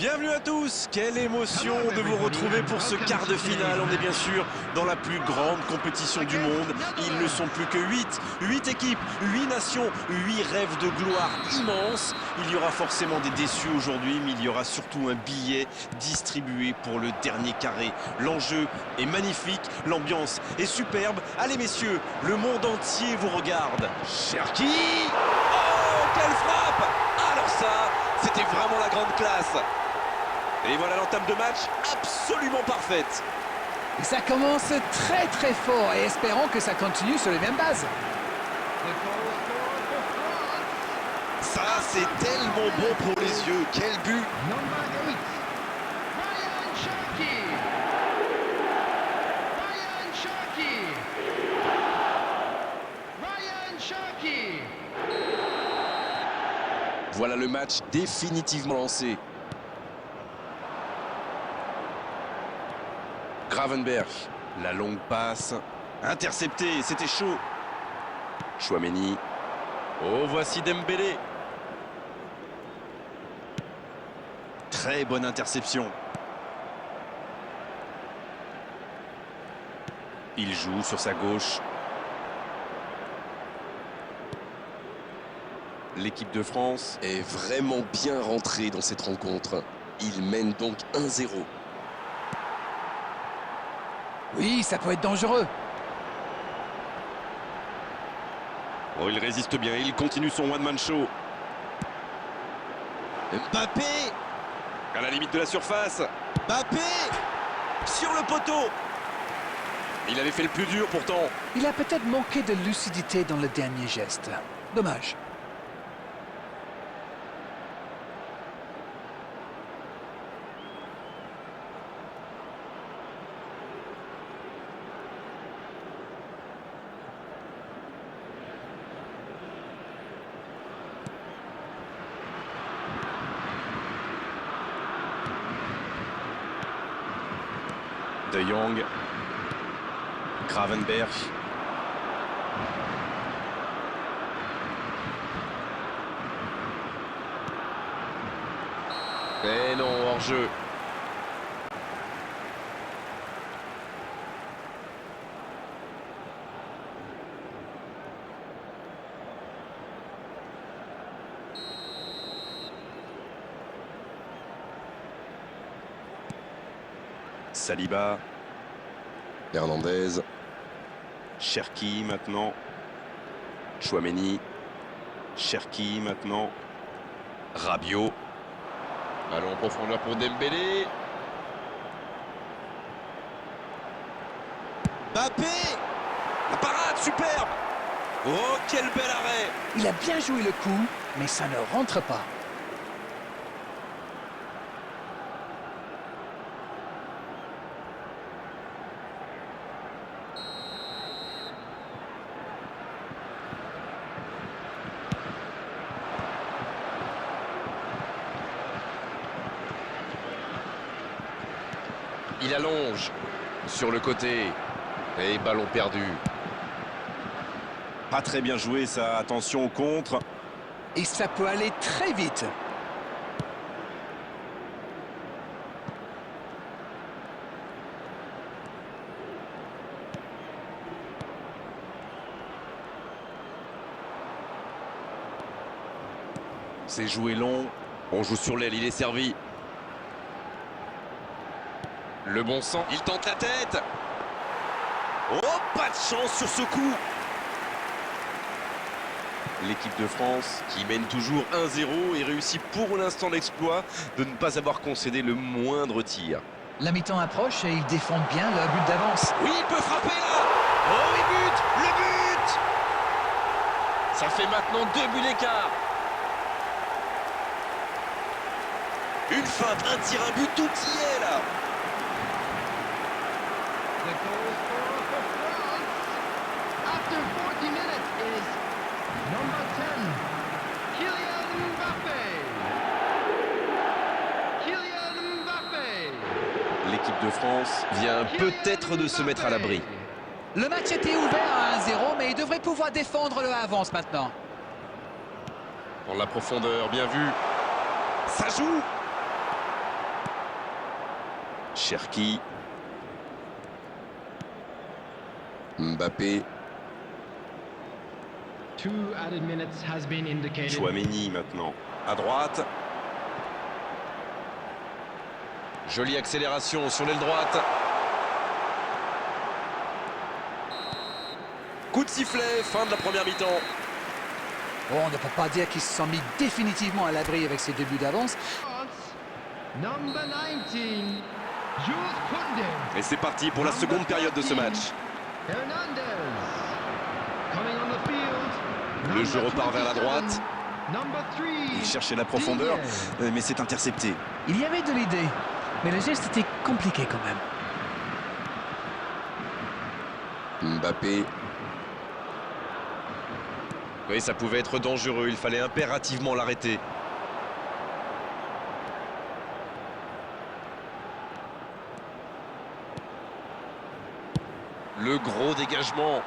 Bienvenue à tous, quelle émotion de vous retrouver pour ce quart de finale. On est bien sûr dans la plus grande compétition du monde. Ils ne sont plus que 8 équipes, 8 nations, 8 rêves de gloire immenses. Il y aura forcément des déçus aujourd'hui, mais il y aura surtout un billet distribué pour le dernier carré. L'enjeu est magnifique, l'ambiance est superbe. Allez messieurs, le monde entier vous regarde. Cherki! Oh, quelle frappe! Alors ça, c'était vraiment la grande classe. Et voilà l'entame de match absolument parfaite. Et ça commence très très fort et espérons que ça continue sur les mêmes bases. Ça, c'est tellement bon pour les yeux. Quel but! Voilà le match définitivement lancé. Gravenberch, la longue passe, intercepté, c'était chaud. Chouameni. Oh, voici Dembélé. Très bonne interception. Il joue sur sa gauche. L'équipe de France est vraiment bien rentrée dans cette rencontre. Il mène donc 1-0. Oui, ça peut être dangereux. Oh, il résiste bien, il continue son one-man show. Mbappé! À la limite de la surface. Mbappé! Sur le poteau! Il avait fait le plus dur pourtant. Il a peut-être manqué de lucidité dans le dernier geste. Dommage. De Jong, Gravenberch. Mais non, hors-jeu. Saliba. Hernandez. Cherki maintenant. Chouameni. Cherki maintenant. Rabiot. Allons en profondeur pour Dembélé. Mbappé! La parade, superbe! Oh, quel bel arrêt! Il a bien joué le coup, mais ça ne rentre pas. Il allonge sur le côté. Et ballon perdu. Pas très bien joué ça, attention au contre. Et ça peut aller très vite. C'est joué long. On joue sur l'aile, il est servi. Le bon sang, il tente la tête. Oh, pas de chance sur ce coup. L'équipe de France qui mène toujours 1-0 et réussit pour l'instant l'exploit de ne pas avoir concédé le moindre tir. La mi-temps approche et ils défendent bien leur but d'avance. Oui, il peut frapper là. Oh, il bute, le but. Ça fait maintenant 2 buts d'écart. Une feinte, un tir, un but, tout y est là. After 40 minutes is number 10, Kylian Mbappé. Kylian Mbappé. L'équipe de France vient peut-être de se mettre à l'abri. Le match était ouvert à 1-0, mais il devrait pouvoir défendre le avance maintenant. Dans la profondeur, bien vu. Ça joue. Cherki. Mbappé. 2 added minutes has been indicated. Chouameni maintenant. À droite. Jolie accélération sur l'aile droite. Coup de sifflet, fin de la première mi-temps. Oh, on ne peut pas dire qu'ils se sont mis définitivement à l'abri avec ces débuts d'avance. Number 19, Jules Koundé. Et c'est parti pour la seconde période de ce match. Hernandez. Coming on the field. Le jeu repart vers la 27, droite. Number 3. Il cherchait la profondeur, mais c'est intercepté. Il y avait de l'idée, mais le geste était compliqué quand même. Mbappé. Oui, ça pouvait être dangereux, il fallait impérativement l'arrêter. Le gros dégagement.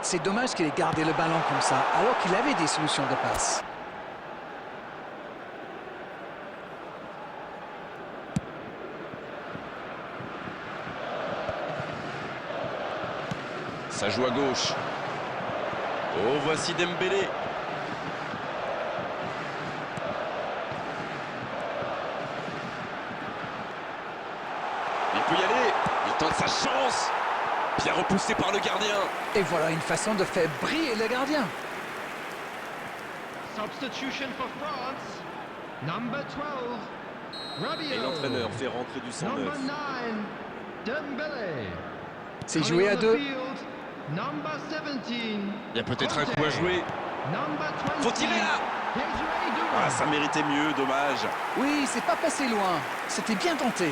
C'est dommage qu'il ait gardé le ballon comme ça, alors qu'il avait des solutions de passe. Ça joue à gauche. Oh, voici Dembélé. Il peut y aller. Il tente sa chance. Bien repoussé par le gardien. Et voilà une façon de faire briller le gardien. Substitution for France. Number 12, Rabiot. Et l'entraîneur fait rentrer du sang Number neuf. 9, Dembélé. C'est Coming joué on à the deux. field, Number 17. Il y a peut-être un Conte. coup à jouer. Number 20. Faut tirer là. Desiree Doué. Ah, ça méritait mieux, dommage. Oui, c'est pas passé loin. C'était bien tenté.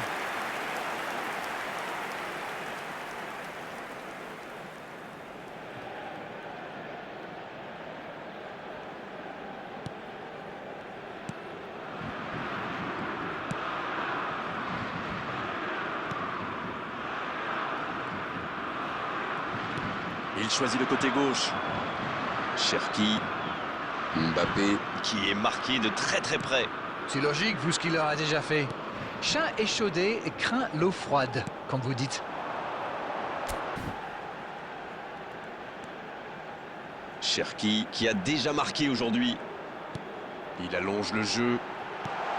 Il choisit le côté gauche. Cherki. Mbappé, qui est marqué de très très près. C'est logique, vu ce qu'il leur a déjà fait. Chat échaudé et craint l'eau froide, comme vous dites. Cherki, qui a déjà marqué aujourd'hui. Il allonge le jeu.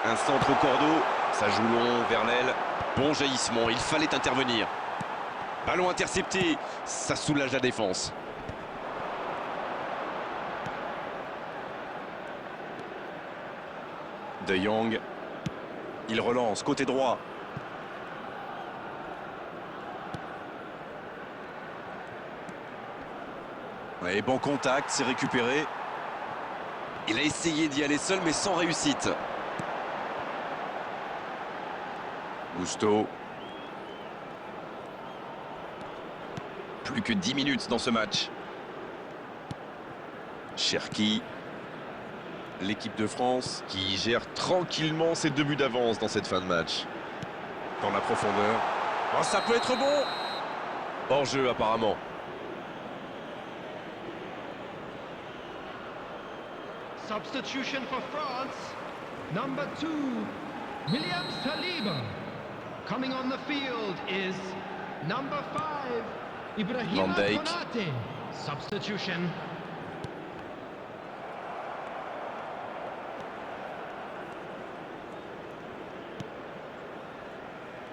Un centre au cordeau. Ça joue long vers l'aile. Bon jaillissement, il fallait intervenir. Ballon intercepté, ça soulage la défense. De Jong. Il relance, côté droit. Et bon contact, c'est récupéré. Il a essayé d'y aller seul, mais sans réussite. Gusto. Plus que 10 minutes dans ce match. Cherki. L'équipe de France qui gère tranquillement ses 2 buts d'avance dans cette fin de match. Dans la profondeur. Oh, ça peut être bon. Hors-jeu apparemment. Substitution for France. Number 2, William Saliba. Coming on the field is number 5, Ibrahima Van Dijk. Konate. Substitution.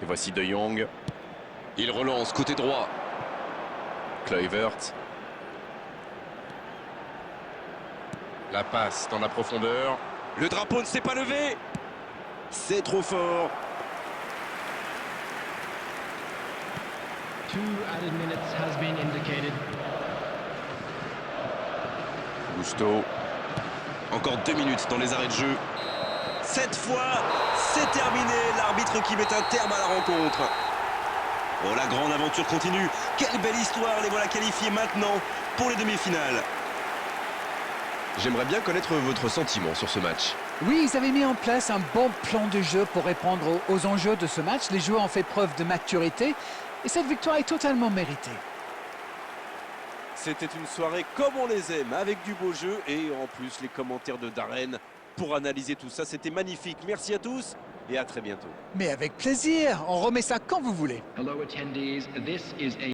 Et voici De Jong. Il relance côté droit. Kluivert. La passe dans la profondeur. Le drapeau ne s'est pas levé. C'est trop fort. 2 added minutes has been indicated. Gusto. Encore 2 minutes dans les arrêts de jeu. Cette fois, c'est terminé. L'arbitre qui met un terme à la rencontre. Oh, la grande aventure continue. Quelle belle histoire. Les voilà qualifiés maintenant pour les demi-finales. J'aimerais bien connaître votre sentiment sur ce match. Oui, ils avaient mis en place un bon plan de jeu pour répondre aux enjeux de ce match. Les joueurs ont fait preuve de maturité et cette victoire est totalement méritée. C'était une soirée comme on les aime, avec du beau jeu et en plus les commentaires de Darren pour analyser tout ça. C'était magnifique. Merci à tous et à très bientôt. Mais avec plaisir, on remet ça quand vous voulez. Hello attendees, this is a